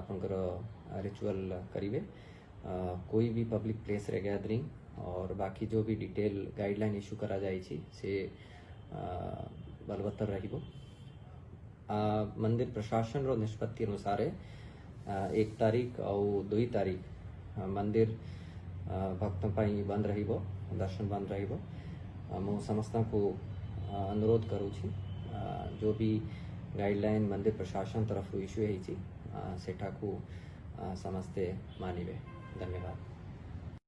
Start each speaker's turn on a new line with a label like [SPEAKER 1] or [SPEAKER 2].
[SPEAKER 1] आपनकर रिचुअल करिवे। कोई भी पब्लिक प्लेस रे गैदरिंग और बाकी जो भी डिटेल गाइडलाइन इश्यू करा जाइछि से बलवत्तर रहिबो। मंदिर प्रशासन रो निष्पत्ति अनुसार 1 तारीख और 2 तारीख मंदिर भक्तों पाई बंद रहिबो, दर्शन बंद रहिबो। मु समस्त को अनुरोध करूछि जो भी गाइडलाइन मंदिर प्रशासन तरफ इश्यू है सेठा को समस्ते मानिबे। धन्यवाद।